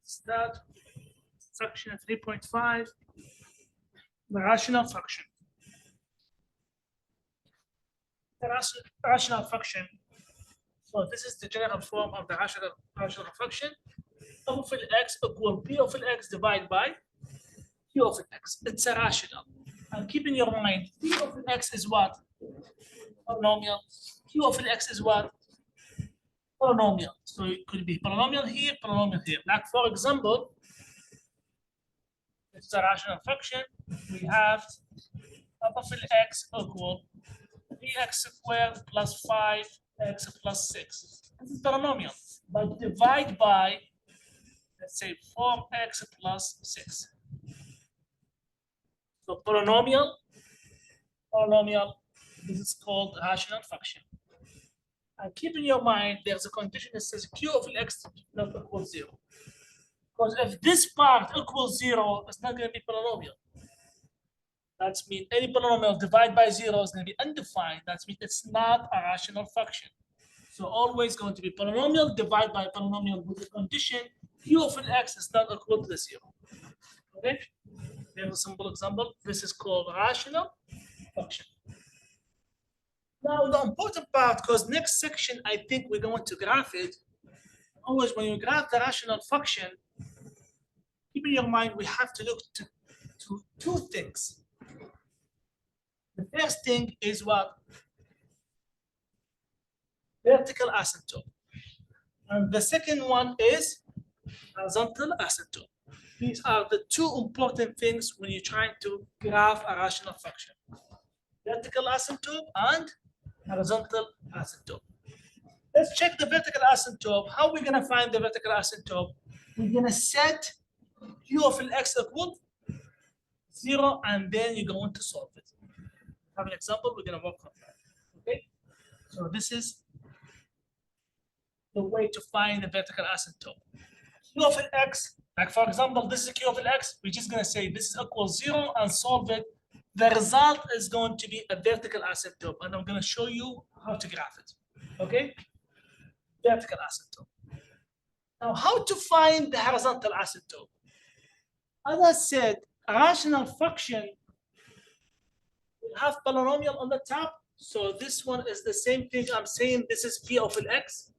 Start section 3.5, the rational function. The rational function. So this is the general form of the rational function. F of x equal p of x divided by q of x. It's a rational. And keep in your mind, p of x is what? Polynomial. Q of x is what? Polynomial. So it could be polynomial here, polynomial here. Like for example, this is a rational function. We have f of x equal 3x squared plus 5x plus 6. This is polynomial, but divide by, let's say, 4x plus 6. So polynomial, this is called rational function. And keep in your mind, there's a condition that says q of x not equal 0. Because if this part equals 0, it's not going to be polynomial. That means any polynomial divided by 0 is going to be undefined. That means it's not a rational function. So always going to be polynomial divided by polynomial with the condition q of x is not equal to 0. Okay? Here's a simple example. This is called rational function. Now the important part, because next section I think we're going to graph it. Always when you graph the rational function, keep in your mind we have to look to two things. The first thing is what? Vertical asymptote. And the second one is horizontal asymptote. These are the two important things when you're trying to graph a rational function. Vertical asymptote and horizontal asymptote. Let's check the vertical asymptote. How are we going to find the vertical asymptote? We're going to set q of x equal 0, and then you're going to solve it. Have an example, we're going to work on that. Okay? So this is the way to find the vertical asymptote. Q of x, like for example, this is q of x, we're just going to say this is equal 0 and solve it. The result is going to be a vertical asymptote, and I'm going to show you how to graph it. Okay? Vertical asymptote. Now, how to find the horizontal asymptote? As I said, a rational function will have polynomial on the top. So this one is the same thing. I'm saying this is p of x.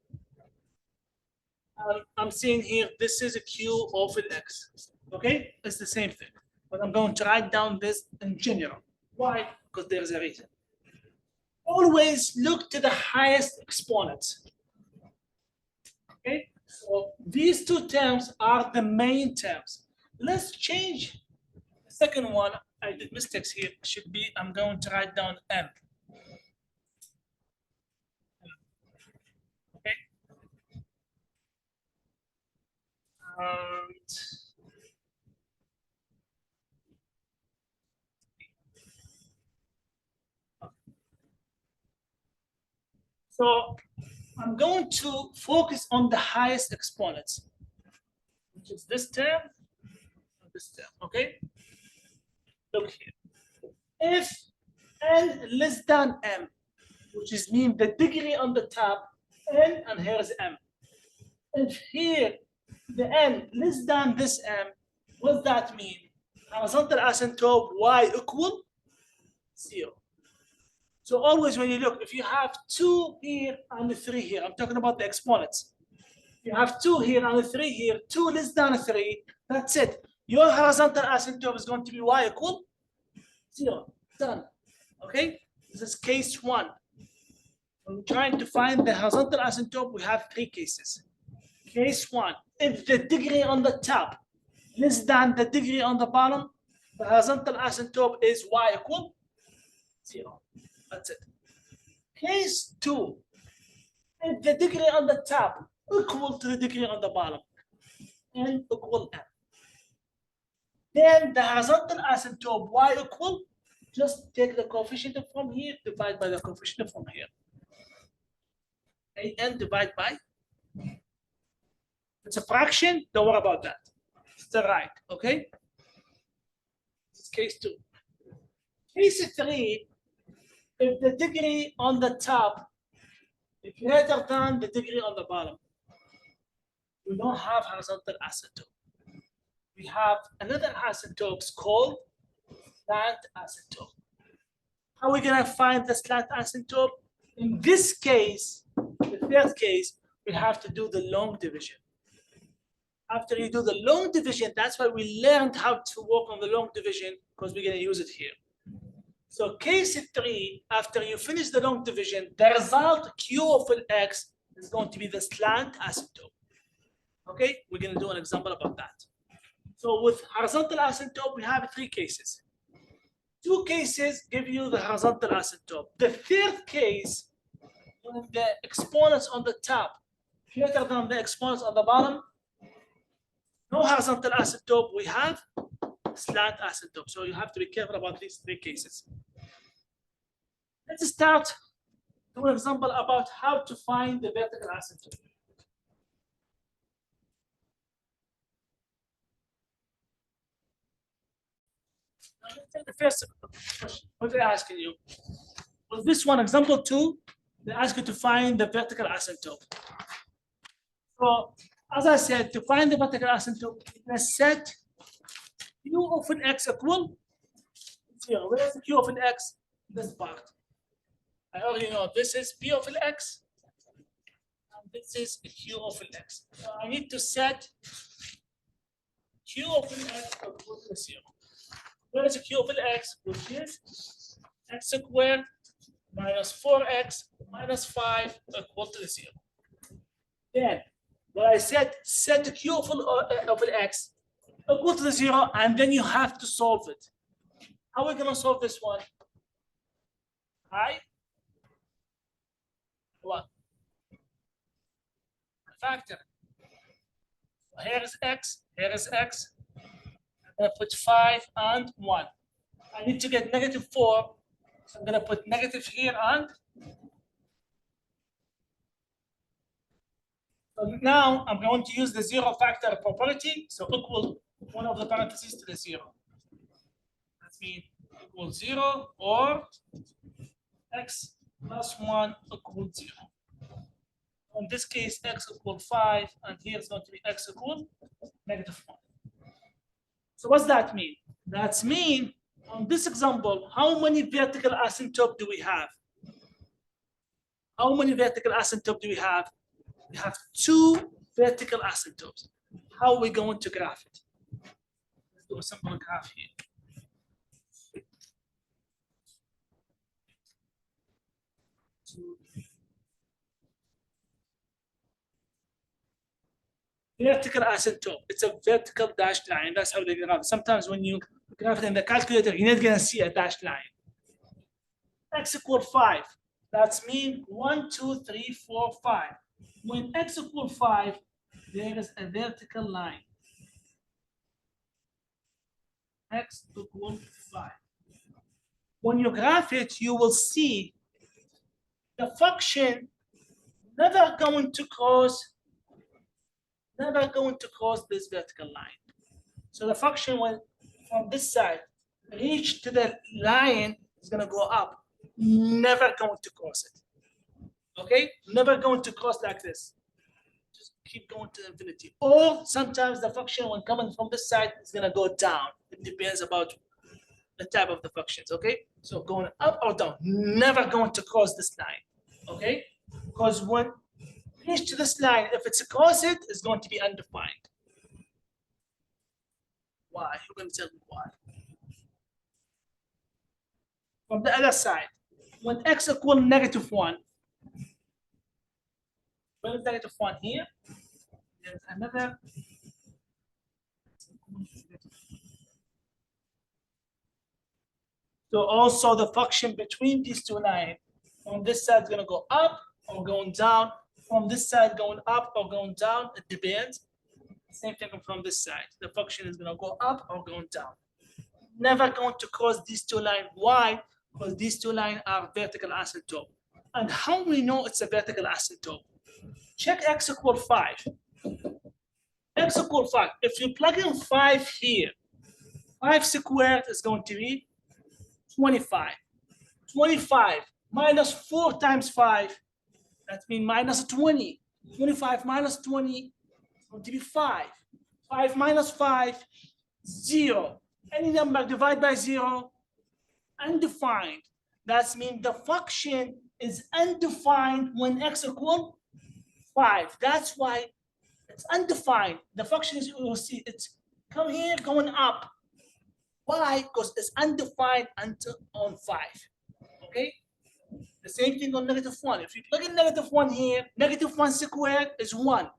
I'm saying here this is a q of x. Okay? It's the same thing. But I'm going to write down this in general. Why? Because there is a reason. Always look to the highest exponents. Okay? So these two terms are the main terms. Let's change the second one. I did mistakes here. Should be, I'm going to write down m. Okay? And so I'm going to focus on the highest exponents, which is this term and this term, okay? Look here. If n less than m, which is mean the degree on the top, n, and here's m. If here the n less than this m, what does that mean? Horizontal asymptote y equal 0. So always when you look, if you have 2 here and 3 here, I'm talking about the exponents. You have 2 here and 3 here, 2 less than 3, that's it. Your horizontal asymptote is going to be y equal 0. Done. Okay? This is case 1. When we're trying to find the horizontal asymptote, we have 3 cases. Case 1, if the degree on the top less than the degree on the bottom, the horizontal asymptote is y equal 0. That's it. Case 2, if the degree on the top equal to the degree on the bottom, n equal m. Then the horizontal asymptote y equal, just take the coefficient from here, divide by the coefficient from here. Okay, n divide by, it's a fraction, don't worry about that. It's the right, okay? This is case 2. Case 3, if the degree on the top is greater than the degree on the bottom. we don't have horizontal asymptote. We have another asymptote called slant asymptote. How are we gonna find the slant asymptote? In this case, the third case, we have to do the long division. After you do the long division, that's why we learned how to work on the long division, because we're gonna use it here. So case 3, after you finish the long division, the result Q of X is going to be the slant asymptote. Okay, we're gonna do an example about that. So with horizontal asymptote, we have 3 cases. 2 cases give you the horizontal asymptote. The third case, when the exponents on the top greater than the exponents on the bottom, no horizontal asymptote, we have slant asymptote. So you have to be careful about these 3 cases. Let's start with an example about how to find the vertical asymptote. The first question, what they're asking you. With this one, example 2, they ask you to find the vertical asymptote. So, as I said, to find the vertical asymptote, let's set Q of an X equal 0. Where's the Q of an X? This part. I already know this is P of an X, and this is Q of an X. So I need to set Q of an X equal to 0. Where is the Q of an X, which is X squared minus 4X minus 5 equal to 0. Then, what I said, set the Q of an X equal to 0, and then you have to solve it. How are we going to solve this one? I what? Factor. Here is X, here is X. I'm going to put 5 and 1. I need to get negative 4. So I'm going to put negative here and. So now I'm going to use the 0 factor property. So equal one of the parentheses to the 0. That means equal 0 or X plus 1 equal 0. In this case, X equal 5, and here it's going to be X equal negative 1. So what's that mean? That means, on this example, how many vertical asymptote do we have? How many vertical asymptote do we have? We have 2 vertical asymptotes. How are we going to graph it? Let's do a simple graph here. Vertical asymptote. It's a vertical dashed line. That's how they graph it. Sometimes when you graph it in the calculator, you're not going to see a dashed line. X equal 5. That's mean 1, 2, 3, 4, 5. When X equal 5, there is a vertical line. X equal 5. When you graph it, you will see the function never going to cross this vertical line. So the function when from this side reach to the line is going to go up, never going to cross it. Okay, never going to cross like this. Just keep going to infinity. Or sometimes the function when coming from this side is going to go down. It depends about the type of the functions. Okay, so going up or down, never going to cross this line. Okay, because when reach to this line, if it's across it, it's going to be undefined. Why? You're going to tell me why. From the other side, when X equal negative 1, when it's negative 1 here, there's another. So also the function between these 2 lines, on this side is going to go up or going down. From this side going up or going down, it depends. Same thing from this side. The function is going to go up or going down. Never going to cross these 2 lines. Why? Because these 2 lines are vertical asymptote. And how we know it's a vertical asymptote? Check X equal 5. X equal 5. If you plug in 5 here, 5 squared is going to be 25. 25 minus 4 times 5, that means minus 20. 25 minus 20, going to be 5. 5 minus 5, 0. Any number divided by 0, undefined. That means the function is undefined when x equal 5. That's why it's undefined. The function is, you will see, it's come here going up. Why? Because it's undefined until on 5. Okay? The same thing on -1. If you plug in -1 here, -1 squared is 1.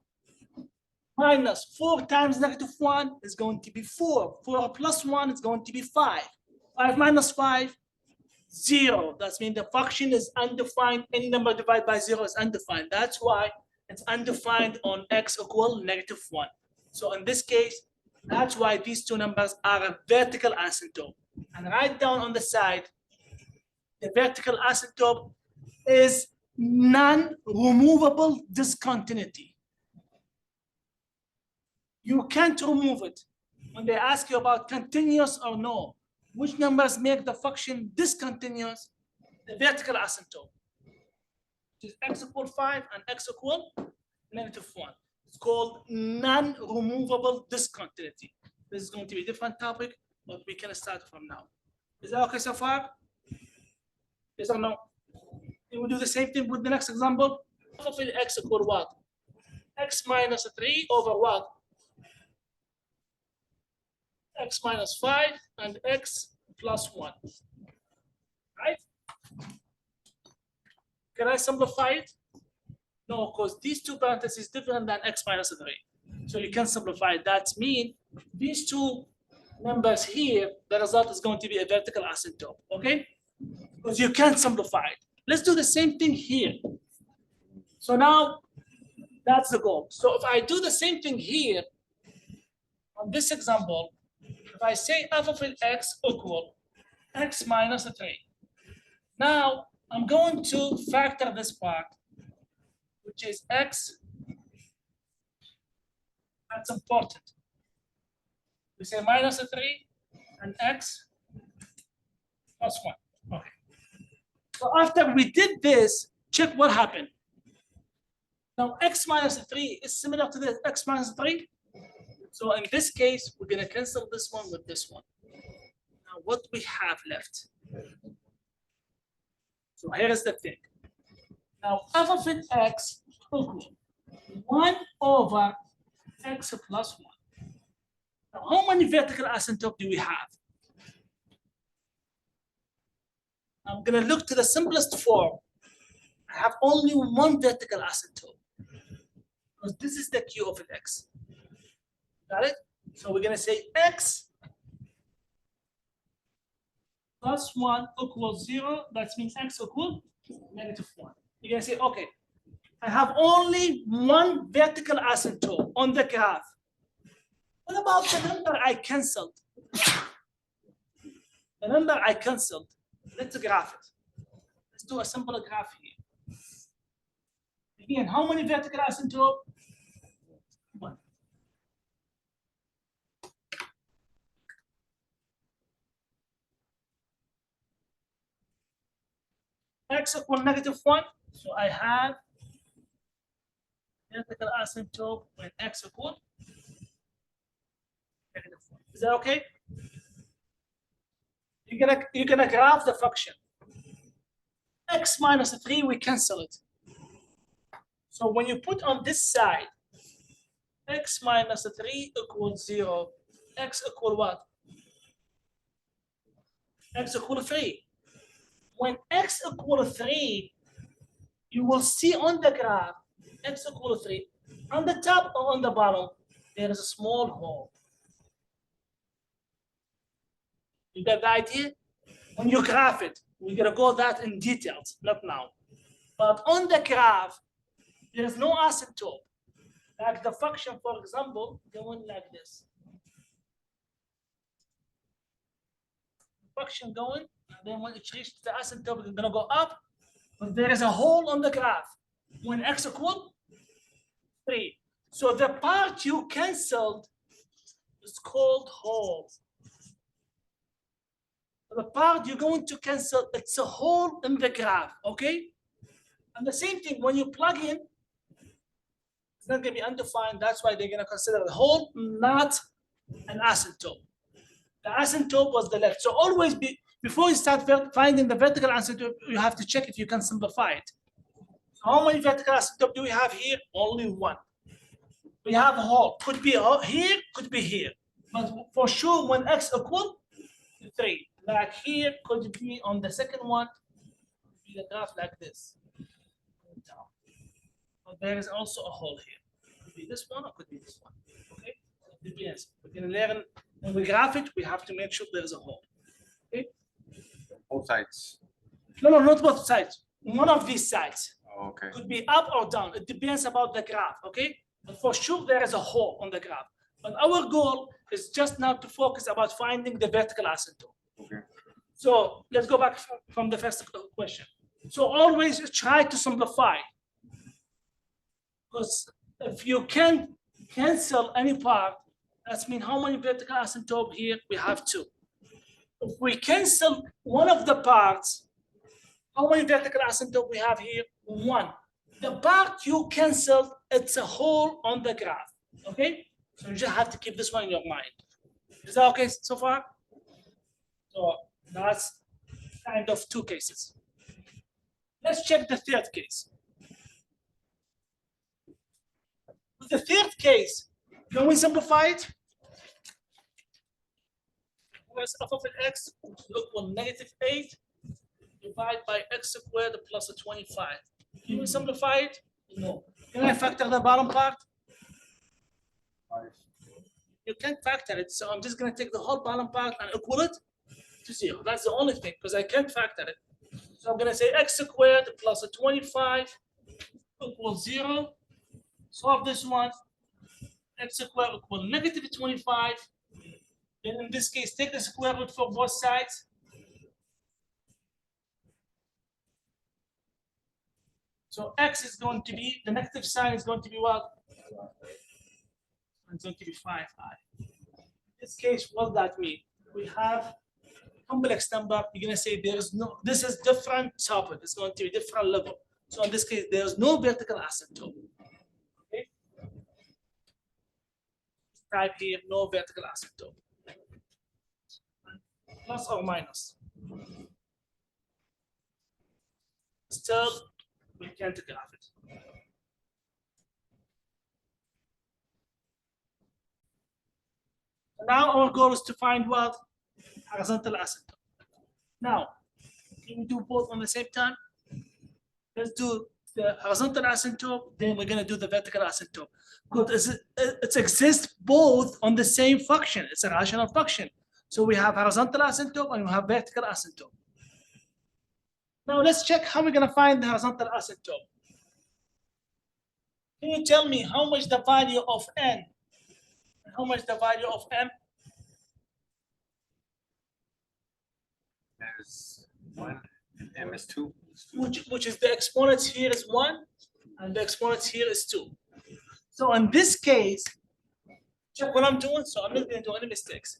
Minus 4 times -1 is going to be 4. 4 plus 1 is going to be 5. 5 minus 5, 0. That means the function is undefined. Any number divided by 0 is undefined. That's why it's undefined on x equal -1. So in this case, that's why these two numbers are a vertical asymptote. And write down on the side, the vertical asymptote is non-removable discontinuity. You can't remove it. When they ask you about continuous or no, which numbers make the function discontinuous? The vertical asymptote, which is x equal 5 and x equal -1. It's called non-removable discontinuity. This is going to be a different topic, but we can start from now. Is that okay so far? Yes or no? We will do the same thing with the next example. Of x equal what? X minus 3 over what? X minus 5 and x plus 1. Right? Can I simplify it? No, because these two parentheses different than x minus 3. So you can simplify it. That means these two numbers here, the result is going to be a vertical asymptote. Okay? Because you can't simplify it. Let's do the same thing here. So now that's the goal. So if I do the same thing here on this example, if I say f of x equal x minus 3. Now I'm going to factor this part, which is x. That's important. We say minus 3 and x plus 1. Okay. So after we did this, check what happened. Now x minus 3 is similar to the x minus 3. So in this case, we're going to cancel this one with this one. Now what we have left. So here is the thing. Now f of x equal 1 over x plus 1. Now how many vertical asymptotes do we have? I'm going to look to the simplest form. I have only one vertical asymptote, because this is the q of x. Got it? So we're going to say x plus 1 equals 0. That means x equals -1. You're going to say, okay, I have only one vertical asymptote on the graph. What about the number I canceled? The number I canceled. Let's graph it. Let's do a simple graph here. Again, how many vertical asymptotes? 1. X equal -1. So I have vertical asymptote when x equal -1. Is that okay? You're gonna graph the function. X minus 3, we cancel it. So when you put on this side, x minus 3 equals 0. X equal what? X equal 3. When x equal 3, you will see on the graph, x equal 3. On the top or on the bottom, there is a small hole. You get the idea? When you graph it, we're gonna go that in details, not now. But on the graph, there is no asymptote. Like the function, for example, going like this. Function going, and then when it reaches the asymptote, it's gonna go up, but there is a hole on the graph when x equal 3. So the part you canceled is called hole. The part you're going to cancel, it's a hole in the graph, okay? And the same thing, when you plug in It's not going to be undefined. That's why they're going to consider the whole, not an asymptote. The asymptote was the left. So always before you start finding the vertical asymptote, you have to check if you can simplify it. So how many vertical asymptote do we have here? Only one. We have a whole. Could be here, could be here. But for sure, when x equal 3, like here, could be on the second one, be the graph like this. But there is also a hole here. Could be this one or could be this one. Okay? It depends. We're going to learn when we graph it, we have to make sure there is a hole. Okay? Both sides. No, not both sides. One of these sides. Oh, okay. Could be up or down. It depends about the graph. Okay? But for sure, there is a hole on the graph. But our goal is just now to focus about finding the vertical asymptote. Okay. So let's go back from the first question. So always try to simplify. Because if you can cancel any part, that means how many vertical asymptote here? We have 2. If we cancel one of the parts, how many vertical asymptote we have here? 1. The part you canceled, it's a hole on the graph. Okay? So you just have to keep this one in your mind. Is that okay so far? So that's kind of 2 cases. Let's check the third case. With the third case, can we simplify it? Where's f of x, which is equal -8, divided by x squared plus 25. Can we simplify it? No. Can I factor the bottom part? You can't factor it, so I'm just going to take the whole bottom part and equal it to 0. That's the only thing, because I can't factor it. So I'm going to say x squared plus 25 equals 0. Solve this one. X squared equal -25. Then in this case, take the square root for both sides. So x is going to be, the negative sign is going to be what? It's going to be 5i. In this case, what does that mean? We have complex number. You're going to say there is no, this is different topic. It's going to be different level. So in this case, there's no vertical asymptote. Okay? Type here, no vertical asymptote. Plus or minus. Still, we can't graph it. Now our goal is to find what? Horizontal asymptote. Now, can we do both on the same time? Let's do the horizontal asymptote, then we're going to do the vertical asymptote. Because it exists both on the same function. It's a rational function. So we have horizontal asymptote and we have vertical asymptote. Now let's check how we're going to find the horizontal asymptote. Can you tell me how much the value of n and how much the value of m? There's 1 and m is 2. Which is the exponents here is 1 and the exponents here is 2. So in this case, check what I'm doing. So I'm not going to do any mistakes.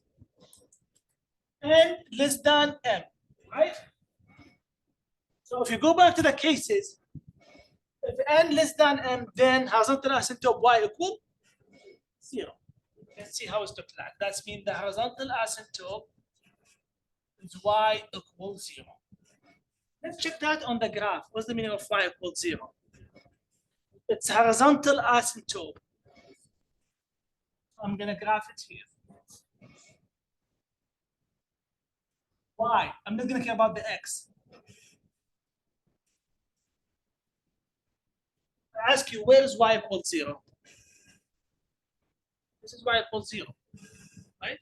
N less than m, right? So if you go back to the cases, if n less than m, then horizontal asymptote y equal 0. Let's see how it looks like. That means the horizontal asymptote is y equals 0. Let's check that on the graph. What's the meaning of y equals 0? It's horizontal asymptote. I'm going to graph it here. Y. I'm not going to care about the x. I ask you, where is y equals 0? This is y equals 0, right?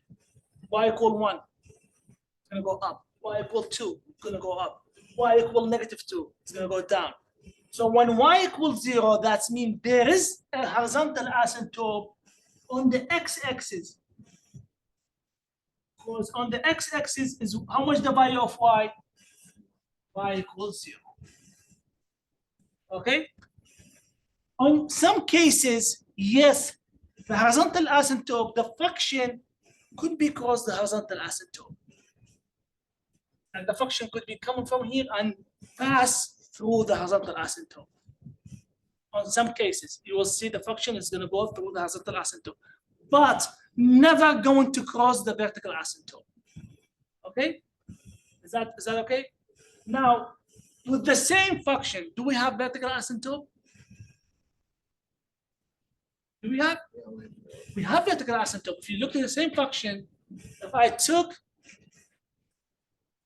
Y equal 1, it's going to go up. Y equal 2, it's going to go up. Y equal -2, it's going to go down. So when y equals 0, that means there is a horizontal asymptote on the x-axis. Because on the x-axis is how much the value of y? Y equals 0. Okay? On some cases, yes, the horizontal asymptote, the function could be called the horizontal asymptote. And the function could be coming from here and pass through the horizontal asymptote. on some cases, you will see the function is going to go through the horizontal asymptote, but never going to cross the vertical asymptote. Okay? Is that okay? Now, with the same function, do we have vertical asymptote? Do we have? We have vertical asymptote. If you look at the same function, if I took,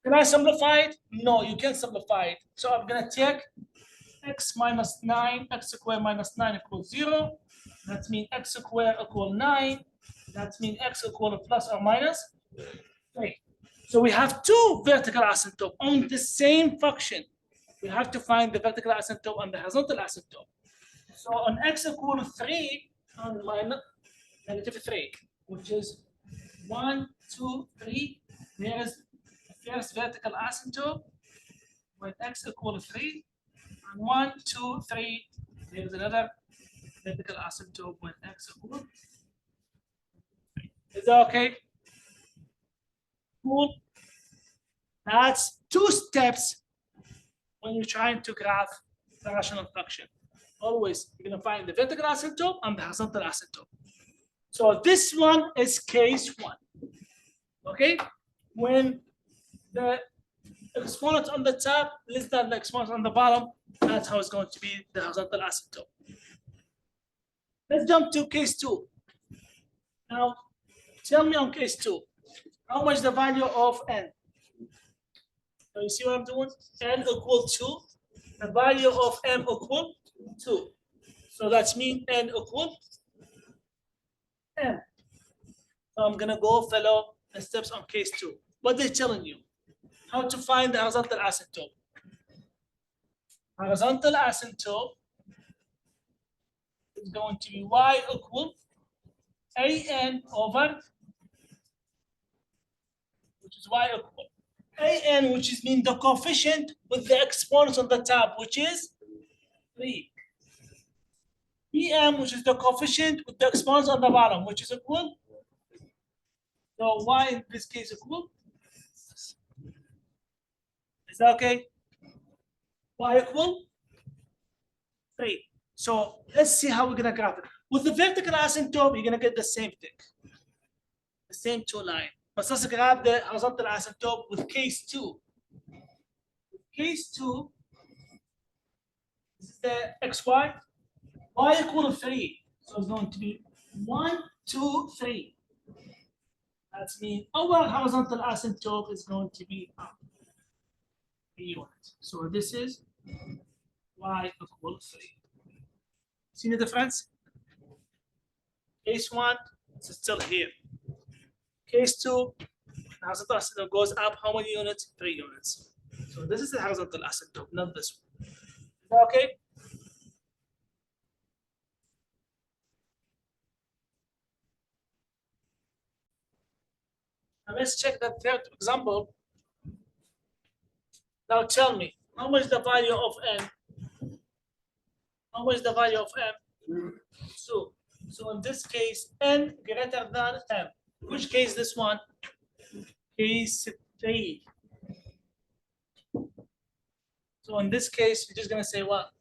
can I simplify it? No, you can't simplify it. So I'm going to take x minus 9, x squared minus 9 equals 0. That means x squared equal 9. That means x equal plus or minus 3. So we have two vertical asymptote on the same function. We have to find the vertical asymptote and the horizontal asymptote. So on x equal 3 and minus -3, which is 1, 2, 3. There is the first vertical asymptote when x equal 3. And 1, 2, 3. There is another vertical asymptote when x equal 3. Is that okay? Cool. That's two steps when you're trying to graph the rational function. Always, you're going to find the vertical asymptote and the horizontal asymptote. So this one is case 1. Okay? When the exponent on the top less than the exponent on the bottom, that's how it's going to be the horizontal asymptote. Let's jump to case 2. Now, tell me on case 2, how much the value of n? So you see what I'm doing? N equal 2. The value of m equal 2. So that means n equal m. So I'm gonna go follow the steps on case 2. What they're telling you, how to find the horizontal asymptote. Horizontal asymptote is going to be y equal an over, which is y equal an, which is mean the coefficient with the exponent on the top, which is 3. Bm, which is the coefficient with the exponent on the bottom, which is equal. So y in this case equal. Is that okay? Y equal 3. So let's see how we're gonna graph it. With the vertical asymptote, you're gonna get the same thing, the same two line. But let's grab the horizontal asymptote with case 2. Case 2 is the xy, y equal 3. So it's going to be 1, 2, 3. That means our horizontal asymptote is going to be up a unit. So this is y equal 3. See the difference? Case 1 is still here. Case 2, horizontal asymptote goes up how many units? 3 units. So this is the horizontal asymptote, not this one. Is that okay? Now let's check that third example. Now tell me, how much the value of n? How much the value of m? 2. So in this case, n greater than m. Which case this one? Case 3. So in this case, you're just gonna say what?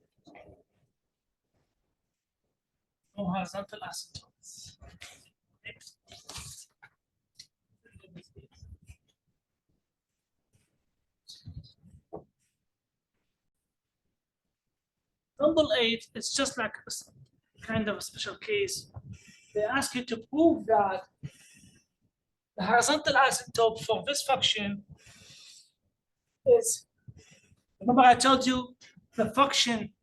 No horizontal asymptotes. Example 8, it's just like a kind of a special case. They ask you to prove that the horizontal asymptote for this function is, remember I told you the function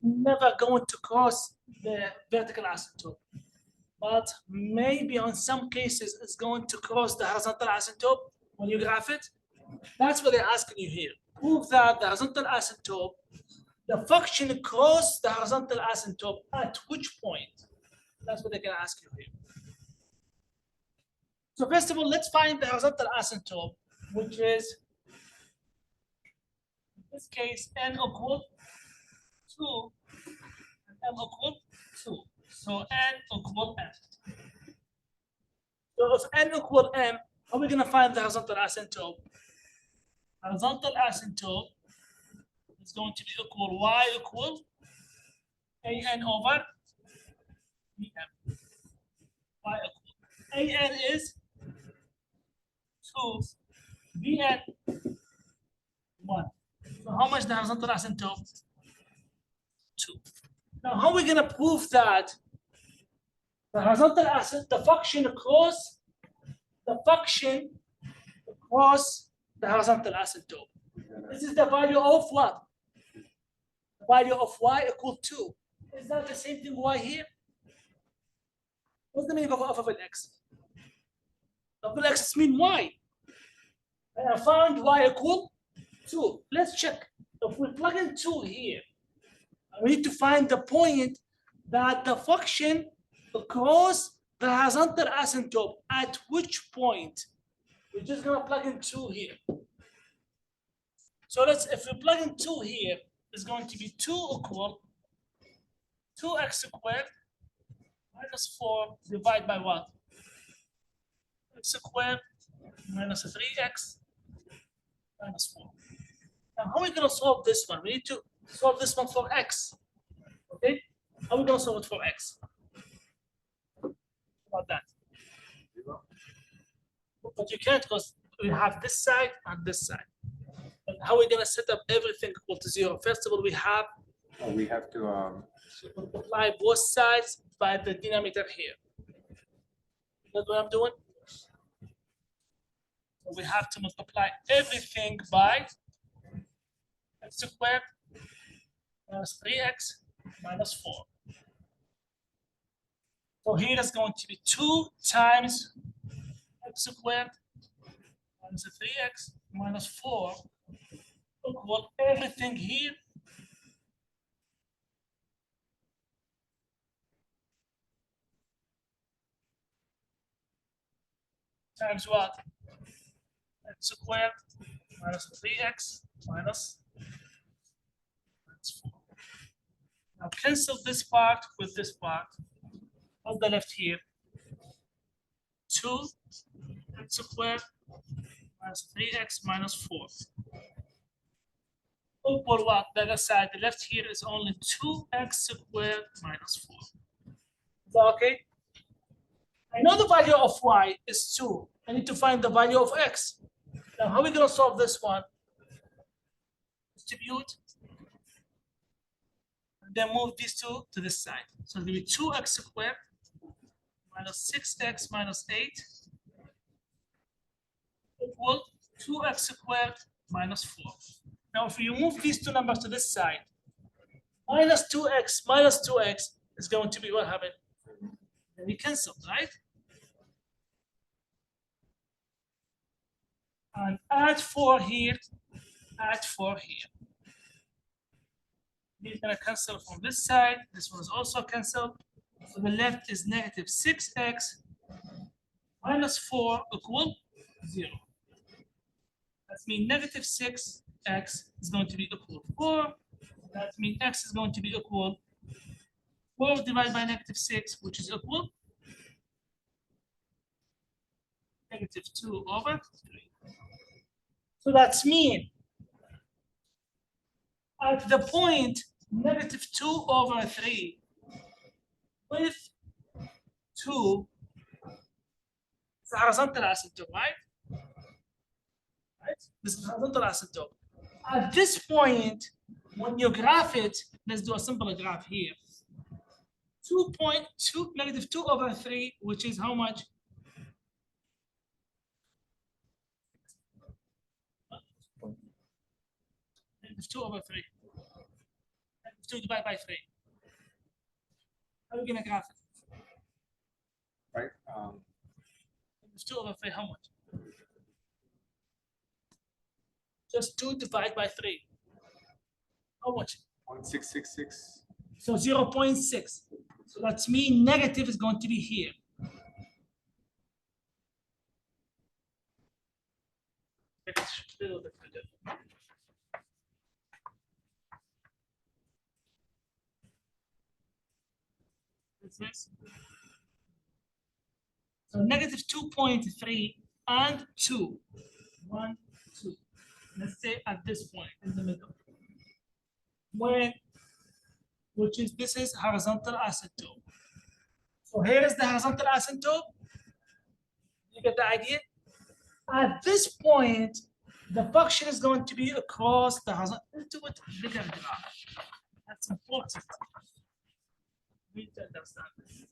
never going to cross the vertical asymptote, but maybe on some cases it's going to cross the horizontal asymptote when you graph it. That's what they're asking you here. Prove that the horizontal asymptote, the function cross the horizontal asymptote at which point? That's what they're gonna ask you here. So first of all, let's find the horizontal asymptote, which is, in this case, n equal 2 and m equal 2. So n equal m. So if n equal m, how are we gonna find the horizontal asymptote? Horizontal asymptote is going to be equal y equal an over bm. Y equal an is 2, bn 1. So how much the horizontal asymptote? 2. Now how are we going to prove that the horizontal asymptote, the function across the horizontal asymptote? This is the value of what? The value of y equal 2. Is that the same thing y here? What's the meaning of f of an x? F of x mean y. And I found y equal 2. Let's check. If we plug in 2 here, we need to find the point that the function across the horizontal asymptote. At which point? We're just gonna plug in 2 here. So if we plug in 2 here, it's going to be 2 equal 2x squared minus 4 divided by what? X squared minus 3x minus 4. Now, how are we going to solve this one? We need to solve this one for x. Okay? How are we going to solve it for x? How about that? But you can't because we have this side and this side. But how are we going to set up everything equal to 0? First of all, we have to multiply both sides by the denominator here. That's what I'm doing. So we have to multiply everything by x squared minus 3x minus 4. So here is going to be 2 times x squared minus 3x minus 4 equal everything here times what? X squared minus 3x minus 4. Now cancel this part with this part. On the left here, 2 x squared minus 3x minus 4. Equal what? The other side, the left here is only 2x squared minus 4. Is that okay? I know the value of y is 2. I need to find the value of x. Now, how are we going to solve this one? Distribute. And then move these two to this side. So it'll be 2x squared minus 6x minus 8 equal 2x squared minus 4. Now, if you move these two numbers to this side, minus 2x is going to be what happened? Then we cancel, right? And add 4 here, add 4 here. We're going to cancel from this side. This one is also canceled. So the left is negative 6x minus 4 equal 0. That means negative 6x is going to be equal to 4. That means x is going to be equal 4 divided by negative 6, which is equal negative 2 over 3. So that's mean at the point negative 2 over 3 with 2 is a horizontal asymptote, right? This is horizontal asymptote. At this point, when you graph it, let's do a simple graph here. 2.2 negative 2 over 3, which is how much? Negative 2 over 3. Negative 2 divided by 3. How are we going to graph it? right. Negative 2 over 3, how much? Just 2 divided by 3. How much? 0.666. So 0.6. So that's mean negative is going to be here. So negative 2.3 and 2. 1, 2. Let's say at this point in the middle. When which is this is horizontal asymptote. So here is the horizontal asymptote. You get the idea? At this point, the function is going to be across the horizontal. Let's do it bigger graph. That's important. We need to understand this.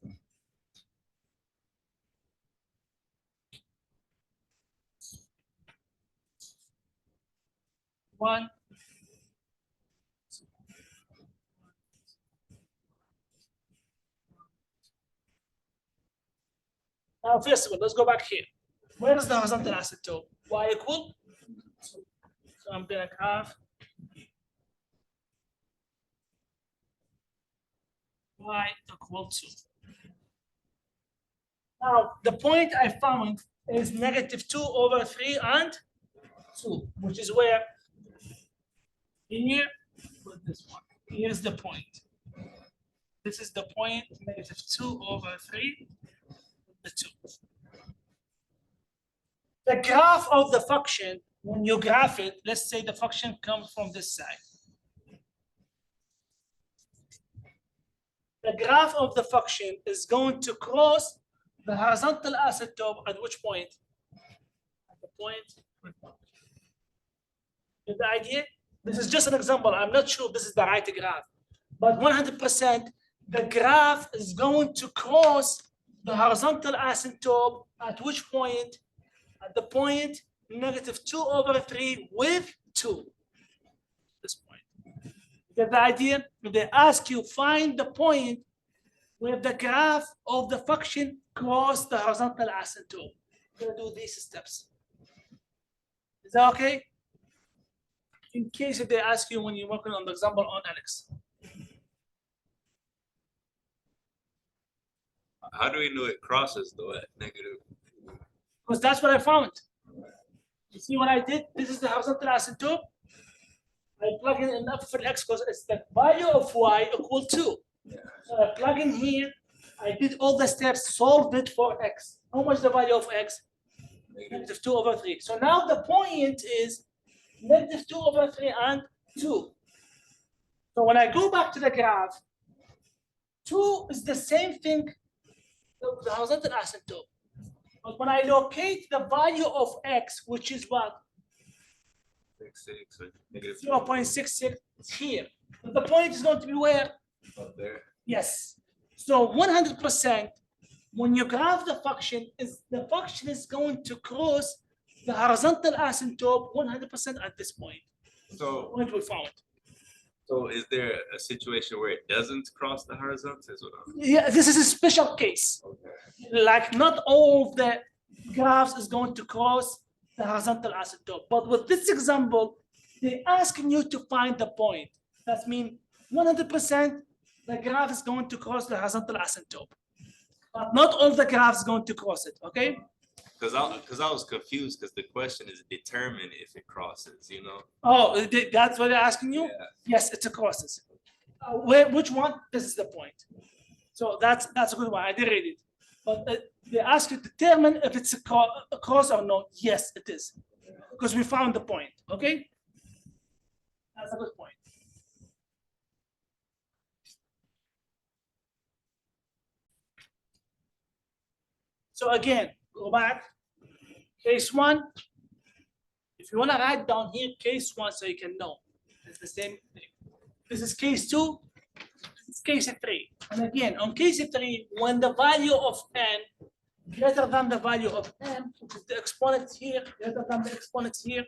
One. Now, first of all, let's go back here. Where is the horizontal asymptote? Y equal? So I'm gonna have y equal to. Now, the point I found is -2/3 and 2, which is where here with this one. Here's the point. This is the point, -2/3 with the 2. The graph of the function, when you graph it, let's say the function comes from this side. The graph of the function is going to cross the horizontal asymptote at which point? At the point. Get the idea? This is just an example. I'm not sure this is the right graph, but 100% the graph is going to cross the horizontal asymptote at which point? At the point -2/3 with 2. This point. Get the idea? If they ask you, find the point where the graph of the function cross the horizontal asymptote. You're gonna do these steps. Is that okay? In case if they ask you when you're working on the example on Alex. How do we know it crosses though at negative? Because that's what I found. You see what I did? This is the horizontal asymptote. I plug in enough for x because it's the value of y equal 2. So I plug in here. I did all the steps, solved it for x. How much the value of x? -2/3. So now the point is -2/3 and 2. So when I go back to the graph, 2 is the same thing, the horizontal asymptote. But when I locate the value of x, which is what? 6, negative 0.66, it's here. But the point is going to be where? up there. Yes. So 100%, when you graph the function, is going to cross the horizontal asymptote 100% at this point. So, Point we found. so is there a situation where it doesn't cross the horizontal? Is what I'm- Yeah, this is a special case. Okay. Like not all of the graphs is going to cross the horizontal asymptote. But with this example, they're asking you to find the point. That means 100% the graph is going to cross the horizontal asymptote. But not all the graphs going to cross it, okay? Because I was confused because the question is determine if it crosses, you know? Oh, that's what they're asking you? Yeah. Yes, it's a crosses. Which one? This is the point. So that's a good one. I did read it. But they ask you to determine if it's a cross or not. Yes, it is. Because we found the point, okay? That's a good point. So again, go back. Case 1. If you want to write down here case 1 so you can know. It's the same thing. This is case 2. It's case 3. And again, on case 3, when the value of n greater than the value of m, which is the exponent here, greater than the exponent here,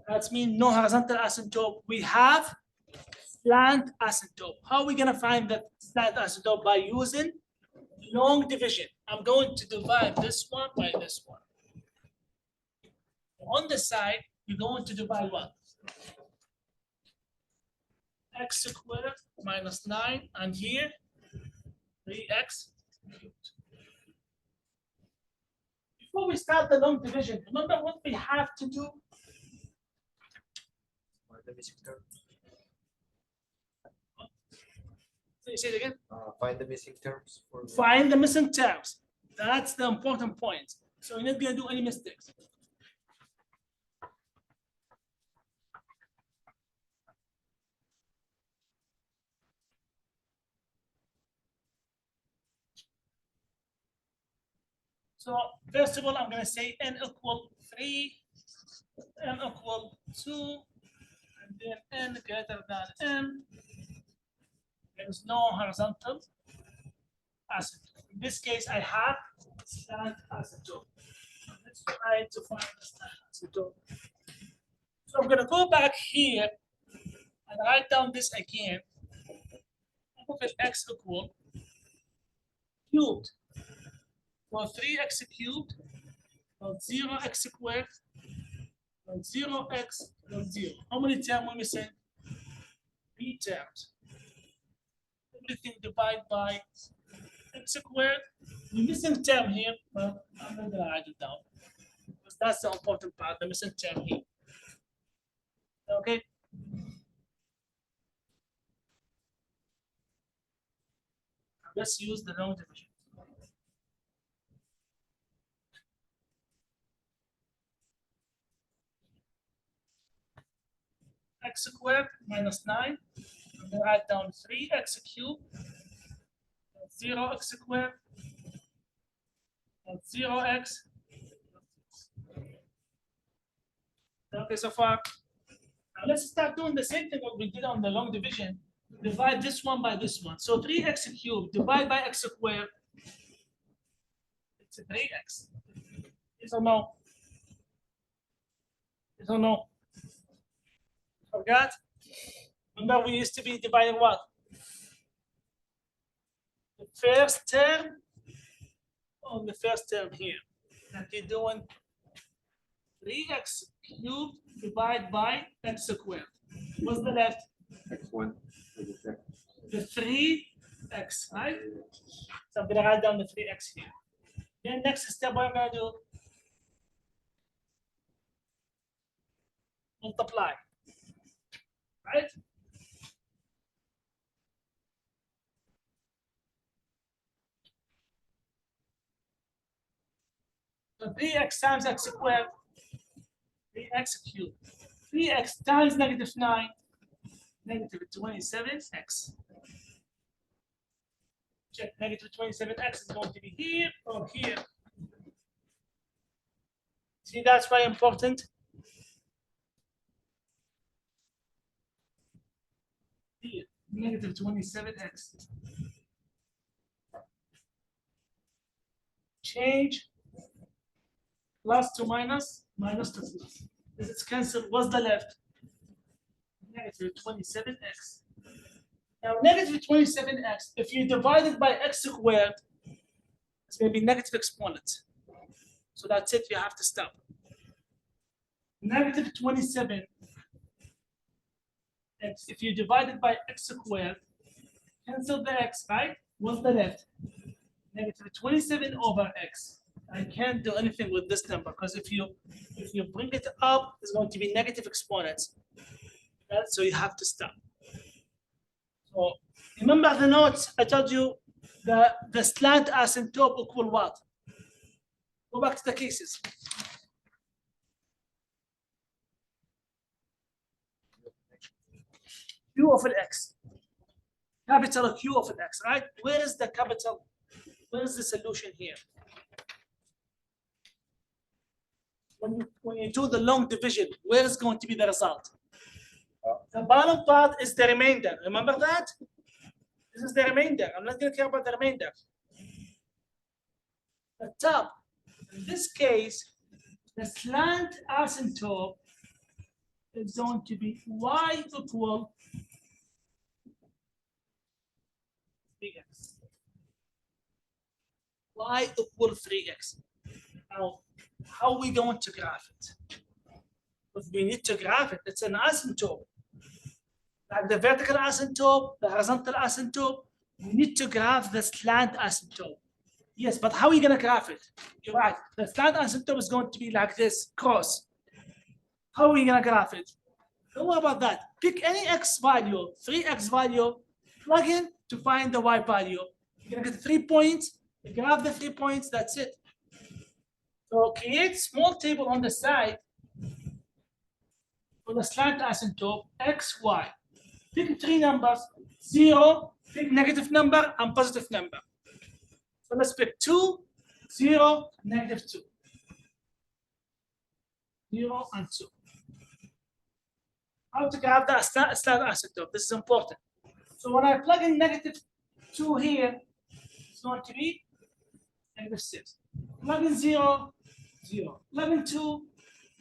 that means no horizontal asymptote. We have slant asymptote. How are we going to find the slant asymptote? By using long division. I'm going to divide this one by this one. On the side, you're going to divide what? X squared minus 9, and here 3x cubed. Before we start the long division, remember what we have to do? Say it again. Find the missing terms for Find the missing terms. That's the important point. So you're not going to do any mistakes. So first of all, I'm gonna say n equal 3, n equal 2, and then n greater than m. There is no horizontal asymptote. In this case, I have slant asymptote. Let's try to find the slant asymptote. So I'm gonna go back here and write down this again. Of x equal cubed. For 3x cubed, or 0x squared, or 0x, or 0. How many terms are missing? 3 terms. Everything divided by x squared. We're missing term here, but I'm not gonna write it down. Because that's the important part, the missing term here. Okay. Let's use the long division. X squared minus 9. I'm gonna write down 3x cubed, 0x squared, and 0x. Okay, so far. Now let's start doing the same thing what we did on the long division. Divide this one by this one. So 3x cubed divided by x squared. It's a 3x. Yes or no? Yes or no? Forgot? Remember we used to be dividing what? The first term on the first term here. And you're doing 3x cubed divided by x squared. What's the left? X1. The 3x, right? So I'm gonna write down the 3x here. Then next step, what I'm gonna do? Multiply, right? So 3x times x squared, 3x cubed. 3x times negative 9, negative 27x. Check, negative 27x is going to be here or here. See, that's very important. Here, negative 27x. Change plus to minus, minus to plus. This is cancelled. What's the left? Negative 27x. Now, negative 27x, if you divide it by x squared, it's going to be negative exponent. So that's it, you have to stop. Negative 27x, if you divide it by x squared, cancel the x, right? What's the left? Negative 27 over x. I can't do anything with this number because if you bring it up, it's going to be negative exponents. Right? So you have to stop. So remember the notes I told you the slant asymptote equal what? Go back to the cases. Q of an x. Capital Q of an x, right? Where is the capital? Where is the solution here? When you do the long division, where is going to be the result? The bottom part is the remainder. Remember that? This is the remainder. I'm not going to care about the remainder. The top. In this case, the slant asymptote is going to be y equal 3x. Y equal 3x. Now, how are we going to graph it? Because we need to graph it. It's an asymptote. Like the vertical asymptote, the horizontal asymptote, we need to graph the slant asymptote. Yes, but how are we going to graph it? You're right. The slant asymptote is going to be like this, cross. How are we going to graph it? Don't worry about that. Pick any x value, 3x value, plug in to find the y value. You're going to get 3 points. You graph the 3 points, that's it. So create small table on the side for the slant asymptote, x, y. Pick 3 numbers, 0, pick negative number, and positive number. So let's pick 2, 0, -2. 0 and 2. How to graph the slant asymptote? This is important. So when I plug in -2 here, it's going to be -6. Plug in 0, 0. Plug in 2,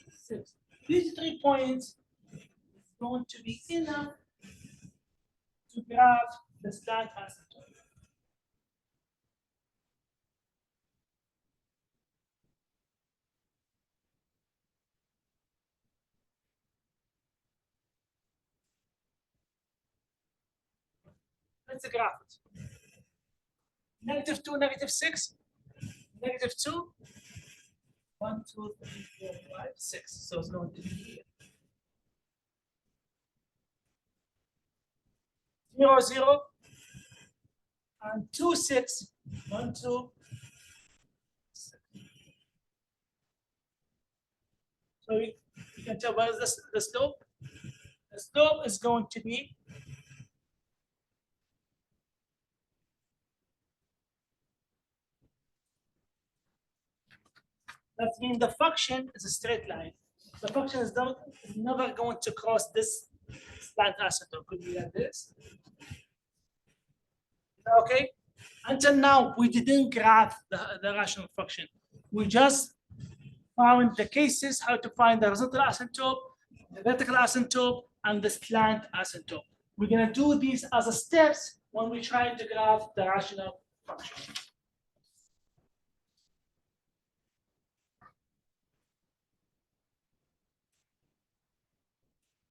6. These 3 points is going to be enough to graph the slant asymptote. Let's graph it. -2, -6, -2, 1, 2, 3, 4, 5, 6. So it's going to be here. 0, 0, and 2, 6, 1, 2, 6. So you can tell what is the slope? The slope is going to be that means the function is a straight line. The function is never going to cross this slant asymptote. Could be like this. Okay. Until now, we didn't graph the rational function. We just found the cases how to find the horizontal asymptote, the vertical asymptote, and the slant asymptote. We're gonna do these as a steps when we try to graph the rational function.